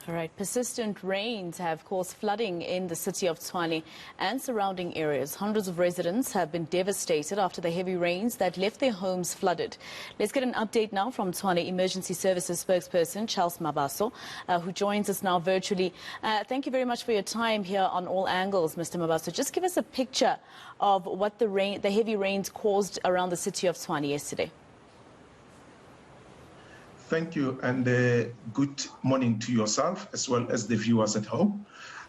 All right. Persistent rains have caused flooding in the city of Tshwane and surrounding areas. Hundreds of residents have been devastated after the heavy rains that left their homes flooded. Let's get an update now from Tshwane Emergency Services spokesperson Mabaso, who joins us now virtually. Thank you very much for your time here on All Angles, Mr. Mabaso. Just give us a picture of what the heavy rains caused around the city of Tshwane yesterday. Thank you, and good morning to yourself as well as the viewers at home.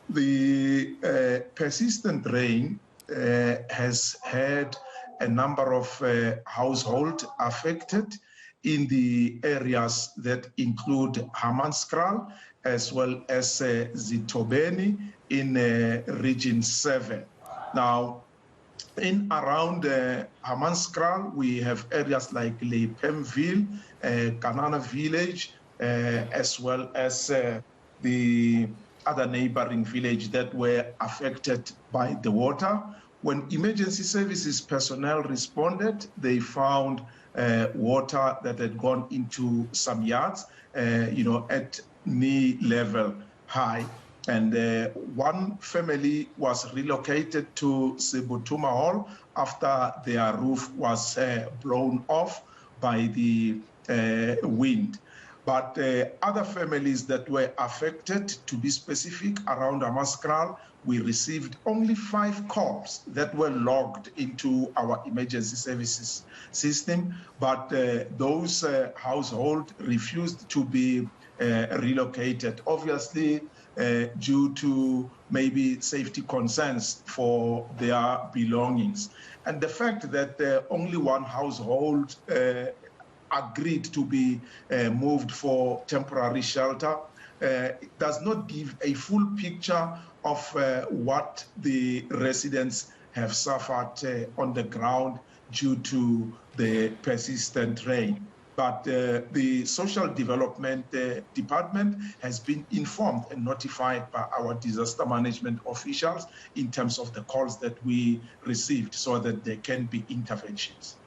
The persistent rain has had a number of households affected in the areas that include Hammanskraal as well as Zitobeni in Region 7. Now, in around Hammanskraal, we have areas like Lepemville, Kanana Village, as well as the other neighboring village that were affected by the water. When emergency services personnel responded, they found water that had gone into some yards, at knee level high. And one family was relocated to Sebutuma Hall after their roof was blown off by the wind. But other families that were affected, to be specific, around Hammanskraal, we received only 5 calls that were logged into our emergency services system. But those households refused to be relocated, obviously due to maybe safety concerns for their belongings. And the fact that only one household agreed to be moved for temporary shelter does not give a full picture of what the residents have suffered on the ground due to the persistent rain. But the Social Development Department has been informed and notified by our disaster management officials in terms of the calls that we received so that there can be interventions.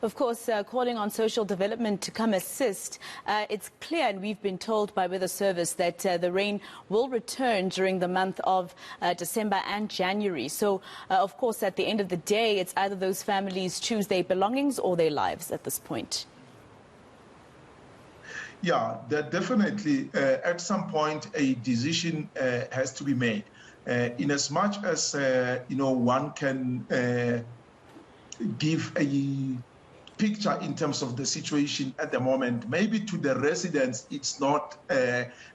Of course, calling on social development to come assist. It's clear, and we've been told by Weather Service, that the rain will return during the month of December and January. So, of course, at the end of the day, it's either those families choose their belongings or their lives at this point. Yeah, that definitely, at some point, a decision has to be made. In as much as, one can give a picture in terms of the situation at the moment. Maybe to the residents, it's not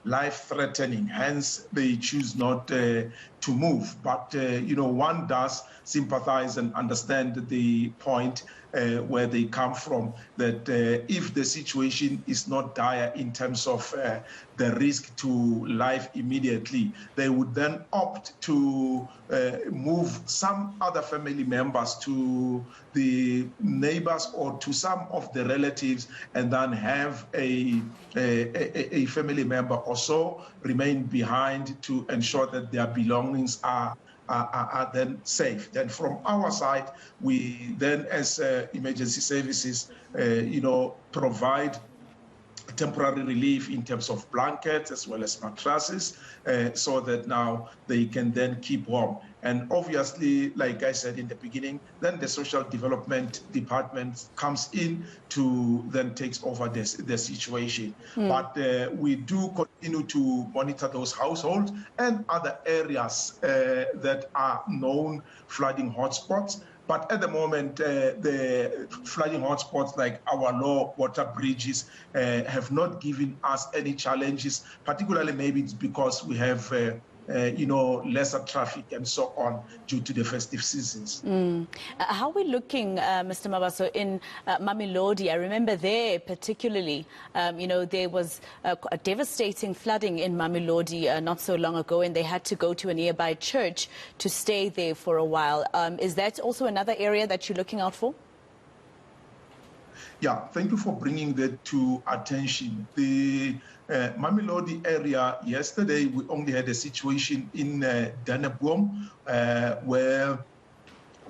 life-threatening, hence they choose not to move. But, one does sympathize and understand the point where they come from, that if the situation is not dire in terms of the risk to life immediately, they would then opt to move some other family members to the neighbors or to some of the relatives, and then have a family member or so remain behind to ensure that their belongings are then safe. Then from our side, we then as emergency services, provide temporary relief in terms of blankets as well as mattresses, so that now they can then keep warm. And obviously, like I said in the beginning, then the Social Development Department comes in to then takes over the situation. But we do continue to monitor those households and other areas that are known flooding hotspots. But at the moment, the flooding hotspots like our low water bridges have not given us any challenges, particularly maybe it's because we have lesser traffic and so on due to the festive seasons. How are we looking, Mr. Mabaso, in Mamelodi? I remember there particularly, there was a devastating flooding in Mamelodi not so long ago, and they had to go to a nearby church to stay there for a while. Is that also another area that you're looking out for? Yeah, thank you for bringing that to attention. The Mamelodi area, yesterday we only had a situation in Daneboom where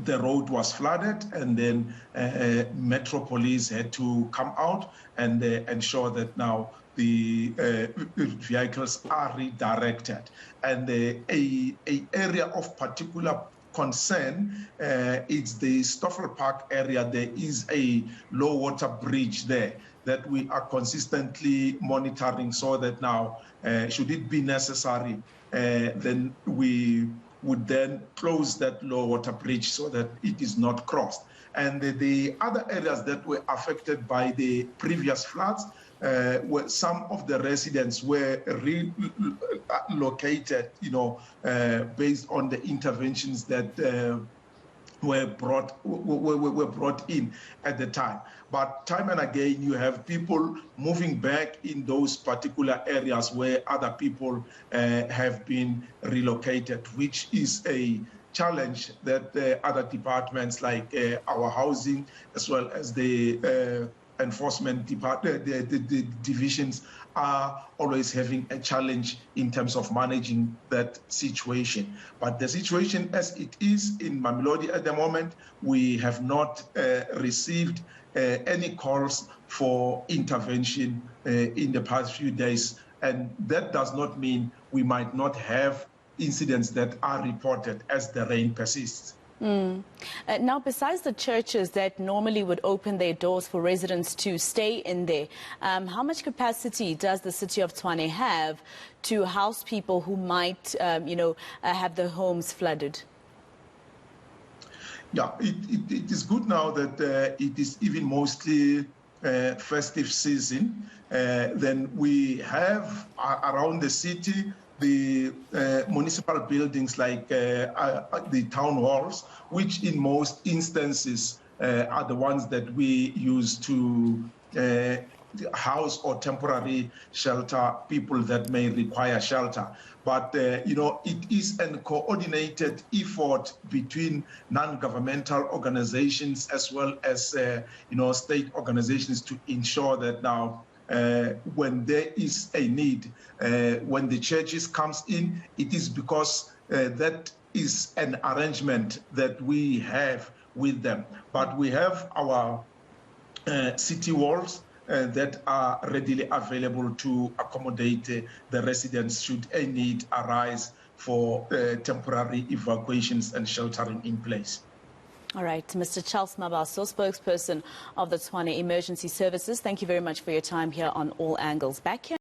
the road was flooded, and then Metro Police had to come out and ensure that now the vehicles are redirected. And a area of particular concern is the Stoffel Park area. There is a low water bridge there that we are consistently monitoring, so that now, should it be necessary, then we would then close that low water bridge so that it is not crossed. And the other areas that were affected by the previous floods, where some of the residents were relocated, based on the interventions that were brought in at the time. But time and again, you have people moving back in those particular areas where other people have been relocated, which is a challenge that other departments like our housing, as well as the enforcement department, the divisions, are always having a challenge in terms of managing that situation. But the situation as it is in Mamelodi at the moment, we have not received any calls for intervention in the past few days. And that does not mean we might not have incidents that are reported as the rain persists. Now, besides the churches that normally would open their doors for residents to stay in there, how much capacity does the city of Tshwane have to house people who might, have their homes flooded? Yeah, it is good now that it is even mostly festive season. Then we have around the city the municipal buildings like the town halls, which in most instances are the ones that we use to house or temporary shelter people that may require shelter. But, it is a coordinated effort between non-governmental organizations as well as, state organizations to ensure that now, when there is a need, when the churches comes in, it is because that is an arrangement that we have with them. But we have our city walls that are readily available to accommodate the residents should a need arise for temporary evacuations and sheltering in place. All right, Mr. Charles Mabaso, spokesperson of the Tshwane Emergency Services, thank you very much for your time here on All Angles. Back here.